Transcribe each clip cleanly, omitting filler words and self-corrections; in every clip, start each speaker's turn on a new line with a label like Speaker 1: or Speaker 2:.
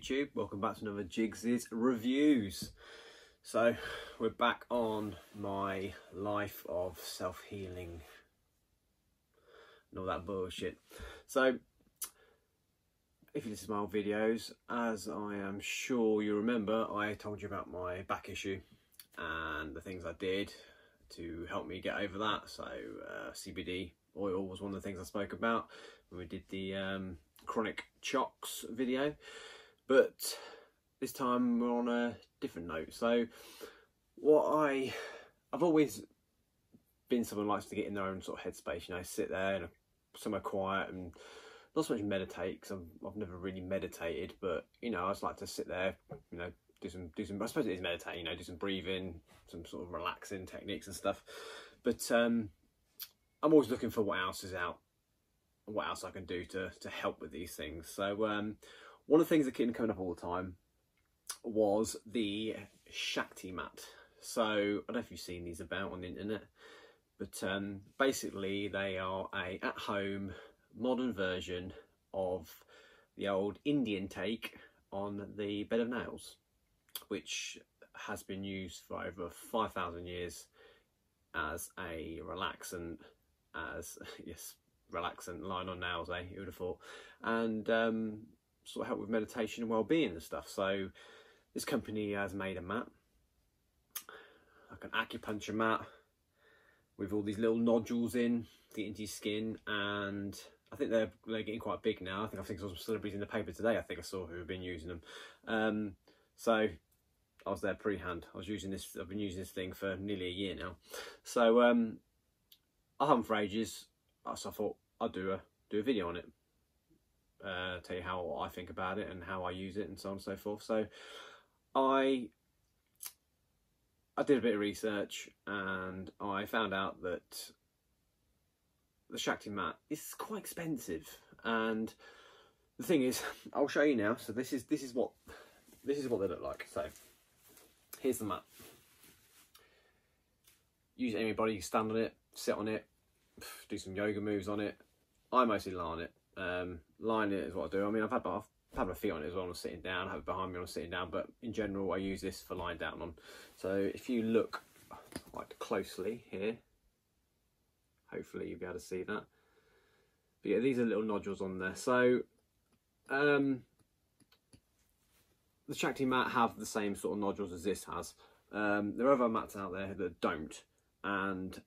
Speaker 1: YouTube, welcome back to another Jigs' Reviews. So we're back on my life of self-healing and all that bullshit. So if you listen to my old videos, as I am sure you remember, I told you about my back issue and the things I did to help me get over that. So CBD oil was one of the things I spoke about when we did the chronic chocks video, but this time we're on a different note. So I've always been someone who likes to get in their own sort of headspace, you know, sit there and somewhere quiet and not so much meditate, because I've never really meditated, but you know, I just like to sit there, you know, do some I suppose it is meditating, you know, do some breathing, some sort of relaxing techniques and stuff. But I'm always looking for what else is out, what else I can do to help with these things. So one of the things that kept coming up all the time was the Shakti mat. So I don't know if you've seen these about on the internet, but basically they are a at-home modern version of the old Indian take on the bed of nails, which has been used for over 5,000 years as a relaxant, relaxant, lying on nails, you would have thought, and sort of help with meditation and well-being and stuff. So this company has made a mat, like an acupuncture mat, with all these little nodules in to get into your skin, and I think they're getting quite big now. I think I saw some celebrities in the paper today, I think I saw, who have been using them. So I was there pre-hand. I've been using this thing for nearly a year now. So I haven't for ages, so I thought I'd do a video on it, tell you how I think about it and how I use it and so on and so forth. So I did a bit of research and I found out that the Shakti mat is quite expensive, and the thing is, I'll show you now. So this is what they look like. So here's the mat. Use it anybody, you can stand on it, sit on it, do some yoga moves on it. I mostly lie on it. Lying it is what I do. I mean, I've had my feet on it as well when I'm sitting down, I have it behind me when I'm sitting down, but in general I use this for lying down on. So if you look quite closely here, hopefully you'll be able to see that. But yeah, these are little nodules on there. So the Shakti mat have the same sort of nodules as this has. There are other mats out there that don't, and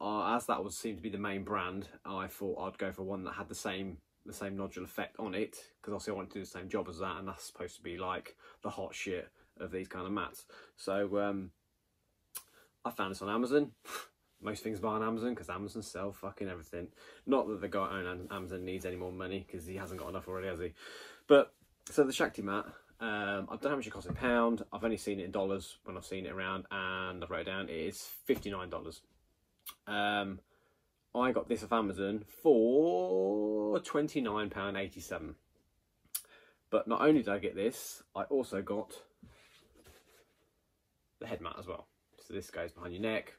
Speaker 1: as that seemed to be the main brand, I thought I'd go for one that had the same nodule effect on it, because obviously I want to do the same job as that, and that's supposed to be like the hot shit of these kind of mats. So I found this on Amazon. Most things buy on Amazon, because Amazon sell fucking everything. Not that the guy owning Amazon needs any more money, because he hasn't got enough already, has he? But so the Shakti mat, I don't know how much it costs in pound. I've only seen it in dollars when I've seen it around, and I've wrote it down. It is $59. I got this off Amazon for £29.87. But not only did I get this, I also got the head mat as well. So this goes behind your neck,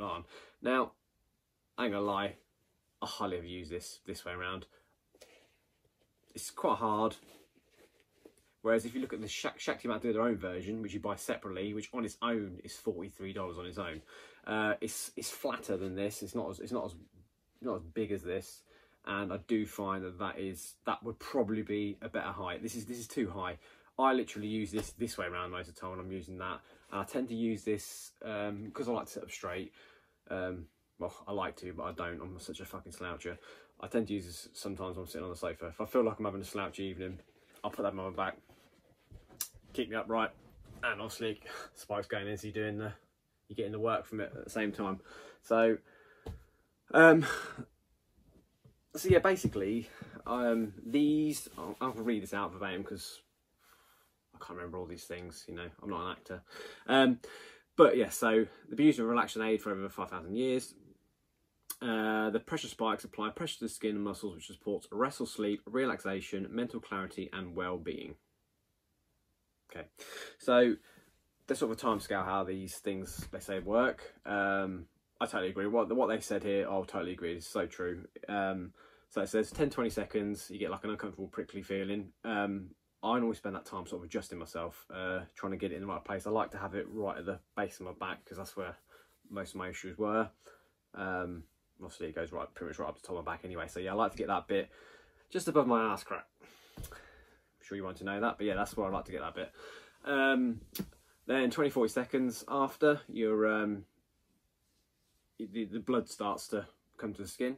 Speaker 1: on. Now, I ain't gonna lie, I hardly ever use this way around. It's quite hard. Whereas if you look at the Shakti mat, do their own version, which you buy separately, which on its own is $43 on its own. It's flatter than this. It's not as big as this, and I do find that would probably be a better height. This is too high. I literally use this way around most of the time when I'm using that, and I tend to use this because I like to sit up straight. Well, I like to, but I don't. I'm such a fucking sloucher. I tend to use this sometimes when I'm sitting on the sofa. If I feel like I'm having a slouchy evening, I'll put that on my back, keep me upright, and obviously spikes going in, so you're getting the work from it at the same time. So so yeah, basically these, I'll read this out verbatim because I can't remember all these things, you know, I'm not an actor. But yeah, so they've been used as a relaxation aid for over 5,000 years. The pressure spikes apply pressure to the skin and muscles, which supports restful sleep, relaxation, mental clarity, and well-being. Okay, so there's sort of a time scale how these things, they say, work. I totally agree. What they said here, I'll totally agree. It's so true. So it says 10-20 seconds, you get like an uncomfortable prickly feeling. I always spend that time sort of adjusting myself, trying to get it in the right place. I like to have it right at the base of my back because that's where most of my issues were. Obviously it goes pretty much right up to the top of my back anyway. So yeah, I like to get that bit just above my ass crack. I'm sure you want to know that, but yeah, that's where I like to get that bit. Then 20-40 seconds after, your the blood starts to come to the skin.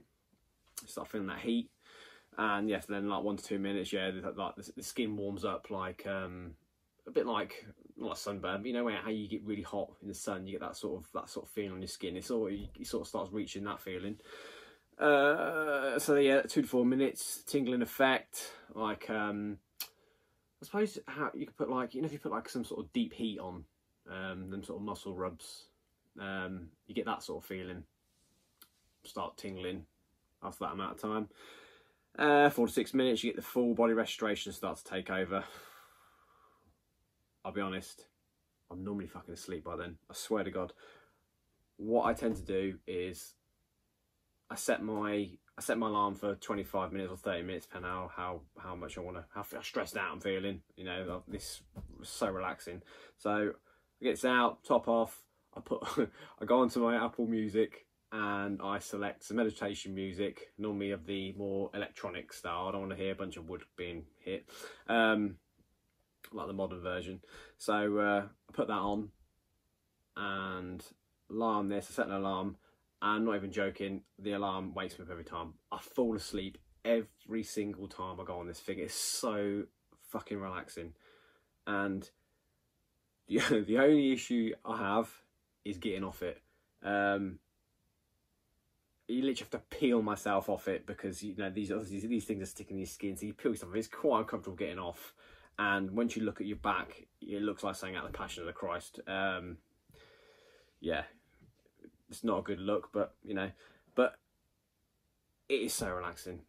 Speaker 1: You start feeling that heat, and yes, then like 1 to 2 minutes, yeah, like the skin warms up like a bit like not a sunburn, but you know how you get really hot in the sun, you get that sort of feeling on your skin. It sort of starts reaching that feeling. So yeah, 2 to 4 minutes, tingling effect. Like I suppose how you could put like, you know, if you put like some sort of deep heat on them sort of muscle rubs, you get that sort of feeling. Start tingling after that amount of time. 4 to 6 minutes, you get the full body restoration start to take over. I'll be honest, I'm normally fucking asleep by then. I swear to God. What I tend to do is I set my alarm for 25 minutes or 30 minutes, depending on how much I want to, how stressed out I'm feeling. You know, this was so relaxing. So I get this out, top off. I go onto my Apple Music and I select some meditation music, normally of the more electronic style. I don't want to hear a bunch of wood being hit. Like the modern version. So I put that on and lie on this. I set an alarm, and not even joking, the alarm wakes me up every time. I fall asleep every single time I go on this thing. It's so fucking relaxing. And the only issue I have is getting off it. You literally have to peel myself off it because, you know, these things are sticking in your skin, so you peel yourself. It's quite uncomfortable getting off. And once you look at your back, it looks like something out of the Passion of the Christ. Yeah, it's not a good look, but, you know, but it is so relaxing.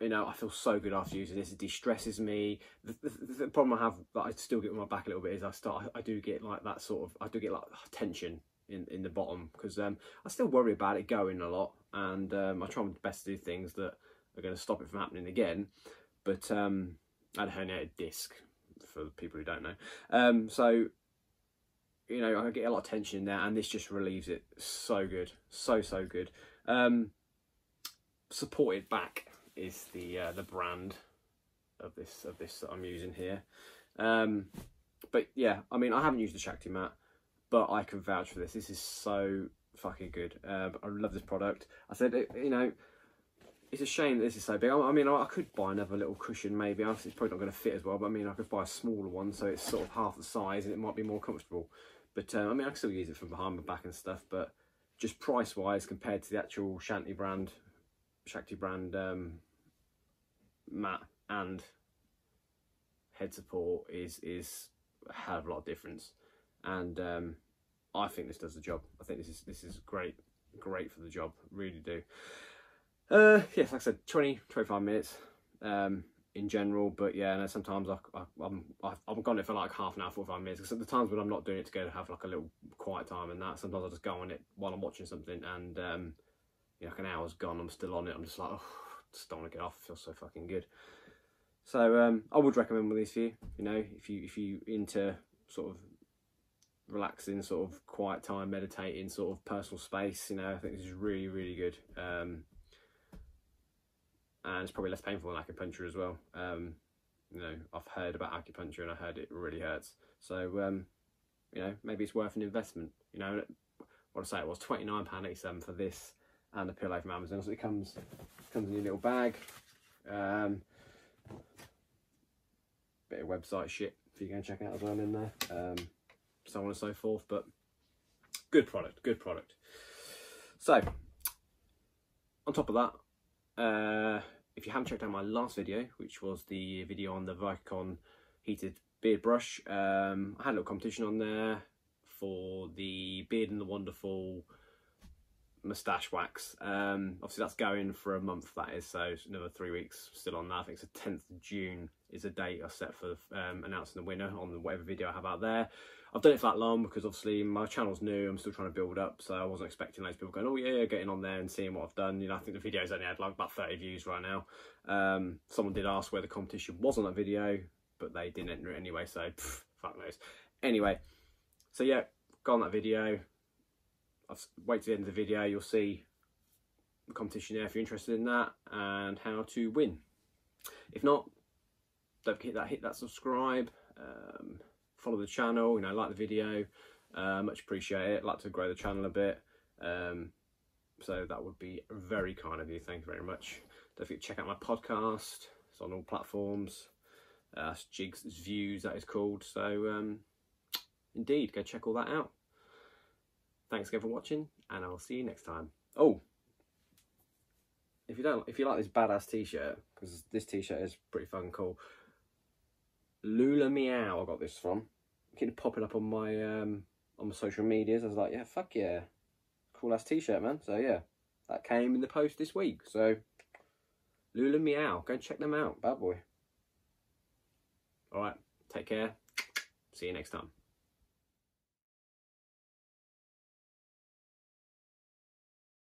Speaker 1: You know, I feel so good after using this. It de-stresses me. The problem I have that I still get with my back a little bit is I do get like that sort of, I do get like tension in the bottom because I still worry about it going a lot, and I try my best to do things that are going to stop it from happening again. But I had a herniated disc, for people who don't know. So, you know, I get a lot of tension in there, and this just relieves it. So good, so good. Supported Back is the brand of this that I'm using here. But yeah, I mean, I haven't used the Shakti mat, but I can vouch for this. This is so fucking good. I love this product. I said, you know, it's a shame that this is so big. I mean, I could buy another little cushion maybe. It's probably not going to fit as well, but I mean, I could buy a smaller one so it's sort of half the size and it might be more comfortable. But I mean, I can still use it from behind my back and stuff, but just price-wise compared to the actual Shakti brand mat and head support is a hell of a lot of difference. And I think this does the job. I think this is great for the job, really do. Yes, like I said, 20-25 minutes in general, but yeah, no, sometimes I'm gone it for like half an hour, 45 minutes, because at the times when I'm not doing it to go to have like a little quiet time and that, sometimes I just go on it while I'm watching something, and you know, like an hour's gone, I'm still on it, I'm just like, oh, just don't want to get off, it feels so fucking good. So I would recommend one of these for you, you know, if you into sort of relaxing, sort of quiet time, meditating, sort of personal space, you know, I think this is really good. And it's probably less painful than acupuncture as well. You know, I've heard about acupuncture and I heard it really hurts. So, you know, maybe it's worth an investment. You know, what I say, it was £29.87 for this and a pillow from Amazon. So it comes in your little bag. Bit of website shit if you go and check out as well in there. So on and so forth. But good product. So, on top of that, if you haven't checked out my last video, which was the video on the Vicon heated beard brush, I had a little competition on there for the Beard and the Wonderful moustache wax. Obviously that's going for a month, that is, so it's another 3 weeks still on that. I think it's the 10th of June is a date I set for announcing the winner on whatever video I have out there. I've done it for that long because obviously my channel's new, I'm still trying to build up, so I wasn't expecting loads of people going, oh yeah, getting on there and seeing what I've done. You know, I think the video's only had like about 30 views right now. Someone did ask where the competition was on that video, but they didn't enter it anyway, so fuck knows. Anyway, so yeah, go on that video. Wait to the end of the video, you'll see the competition there if you're interested in that, and how to win. If not, don't forget hit that subscribe, follow the channel, you know, like the video, much appreciate it. I'd like to grow the channel a bit, so that would be very kind of you. Thank you very much. Don't forget to check out my podcast. It's on all platforms. Jigs Views, that is called. So indeed, go check all that out. Thanks again for watching, and I'll see you next time. Oh, if you like this badass t-shirt, because this t-shirt is pretty fucking cool. Lula Meow, I got this from. Keep popping up on my social medias. I was like, yeah, fuck yeah, cool ass t-shirt, man. So yeah, that came in the post this week. So Lula Meow, go and check them out. Bad boy. All right, take care. See you next time.